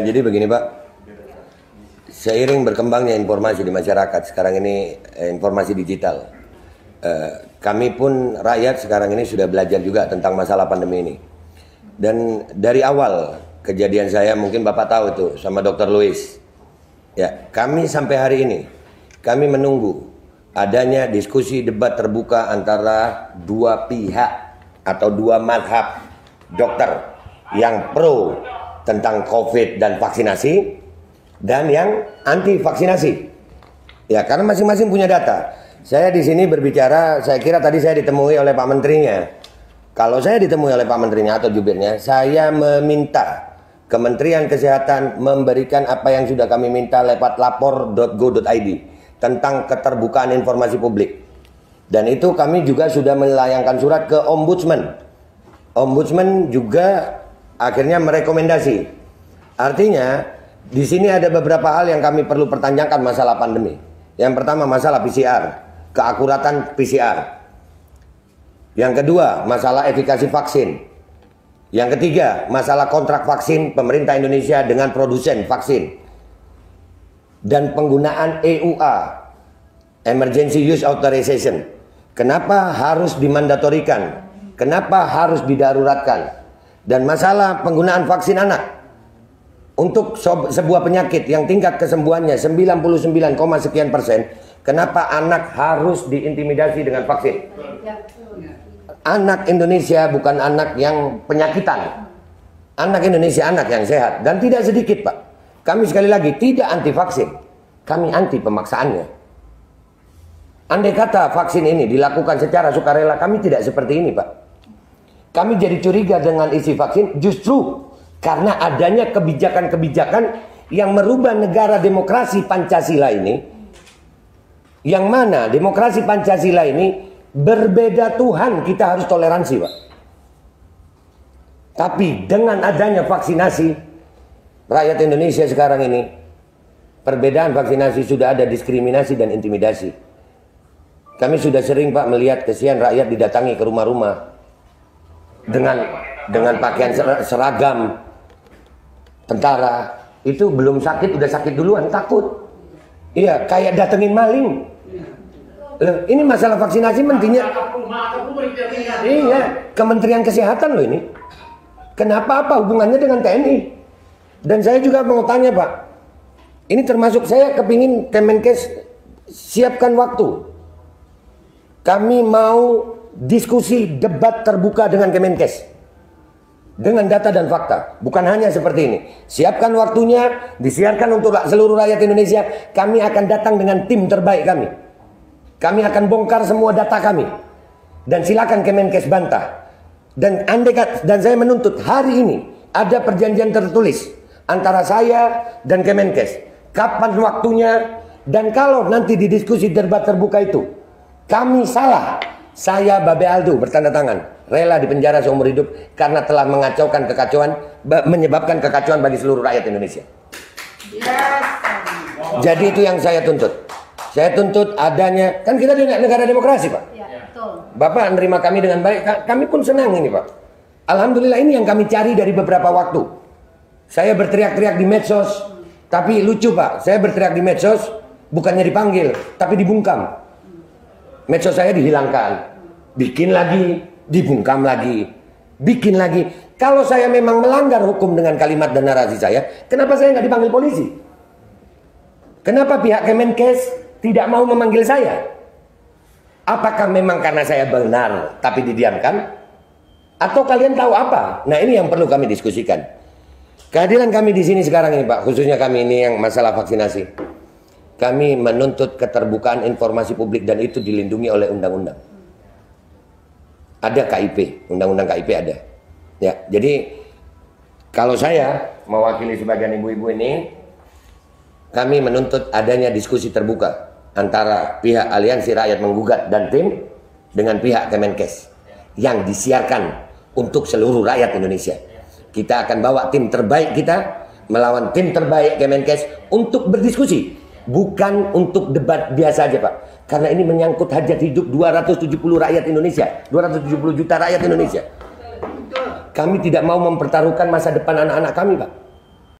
Jadi begini Pak, seiring berkembangnya informasi di masyarakat sekarang ini, informasi digital, kami pun rakyat sekarang ini sudah belajar juga tentang masalah pandemi ini. Dan dari awal kejadian saya, mungkin Bapak tahu tuh sama Dr. Louis, ya, kami sampai hari ini kami menunggu adanya diskusi debat terbuka antara dua pihak atau dua mazhab dokter yang pro tentang COVID dan vaksinasi dan yang anti vaksinasi. Ya, karena masing-masing punya data. Saya di sini berbicara, saya kira tadi saya ditemui oleh Pak Menterinya. Kalau saya ditemui oleh Pak Menterinya atau jubirnya, saya meminta Kementerian Kesehatan memberikan apa yang sudah kami minta lewat lapor.go.id tentang keterbukaan informasi publik. Dan itu kami juga sudah melayangkan surat ke Ombudsman. Ombudsman juga akhirnya merekomendasi. Artinya di sini ada beberapa hal yang kami perlu pertanyakan masalah pandemi. Yang pertama masalah PCR, keakuratan PCR. Yang kedua masalah efikasi vaksin. Yang ketiga masalah kontrak vaksin pemerintah Indonesia dengan produsen vaksin. Dan penggunaan EUA, Emergency Use Authorization. Kenapa harus dimandatorikan? Kenapa harus didaruratkan? Dan masalah penggunaan vaksin anak untuk sebuah penyakit yang tingkat kesembuhannya 99, sekian persen, kenapa anak harus diintimidasi dengan vaksin? Anak Indonesia bukan anak yang penyakitan. Anak Indonesia anak yang sehat. Dan tidak sedikit Pak. Kami sekali lagi tidak anti vaksin. Kami anti pemaksaannya. Andai kata vaksin ini dilakukan secara sukarela, kami tidak seperti ini Pak. Kami jadi curiga dengan isi vaksin justru karena adanya kebijakan-kebijakan yang merubah negara demokrasi Pancasila ini. Yang mana demokrasi Pancasila ini berbeda Tuhan, kita harus toleransi Pak. Tapi dengan adanya vaksinasi, rakyat Indonesia sekarang ini, perbedaan vaksinasi sudah ada diskriminasi dan intimidasi. Kami sudah sering Pak melihat kesian rakyat didatangi ke rumah-rumah dengan pakaian seragam tentara. Itu belum sakit udah sakit duluan, takut. Iya, kayak datengin maling. Loh, ini masalah vaksinasi mentinya. Iya, Kementerian Kesehatan loh ini. Kenapa, apa hubungannya dengan TNI? Dan saya juga mau tanya Pak, ini termasuk saya kepingin Kemenkes siapkan waktu. Kami mau diskusi debat terbuka dengan Kemenkes dengan data dan fakta, bukan hanya seperti ini. Siapkan waktunya, disiarkan untuk seluruh rakyat Indonesia. Kami akan datang dengan tim terbaik kami. Kami akan bongkar semua data kami. Dan silakan Kemenkes bantah. Dan saya menuntut hari ini ada perjanjian tertulis antara saya dan Kemenkes. Kapan waktunya, dan kalau nanti di diskusi debat terbuka itu kami salah, saya Babe Aldo bertanda tangan rela dipenjara seumur hidup karena telah mengacaukan kekacauan, menyebabkan kekacauan bagi seluruh rakyat Indonesia. Jadi itu yang saya tuntut. Saya tuntut adanya, kan kita di negara demokrasi Pak. Bapak menerima kami dengan baik, kami pun senang ini Pak. Alhamdulillah, ini yang kami cari dari beberapa waktu. Saya berteriak-teriak di medsos, tapi lucu Pak, saya berteriak di medsos bukannya dipanggil, tapi dibungkam. Medsos saya dihilangkan, bikin lagi, dibungkam lagi, bikin lagi. Kalau saya memang melanggar hukum dengan kalimat dan narasi saya, kenapa saya nggak dipanggil polisi? Kenapa pihak Kemenkes tidak mau memanggil saya? Apakah memang karena saya benar tapi didiamkan? Atau kalian tahu apa? Nah, ini yang perlu kami diskusikan. Kehadiran kami di sini sekarang ini Pak, khususnya kami ini yang masalah vaksinasi. Kami menuntut keterbukaan informasi publik dan itu dilindungi oleh undang-undang. Ada KIP, undang-undang KIP ada. Ya, jadi kalau saya mewakili sebagian ibu-ibu ini, kami menuntut adanya diskusi terbuka antara pihak Aliansi Rakyat Menggugat dan tim dengan pihak Kemenkes yang disiarkan untuk seluruh rakyat Indonesia. Kita akan bawa tim terbaik kita melawan tim terbaik Kemenkes untuk berdiskusi. Bukan untuk debat biasa aja Pak. Karena ini menyangkut hajat hidup 270 rakyat Indonesia, 270 juta rakyat Indonesia. Kami tidak mau mempertaruhkan masa depan anak-anak kami Pak.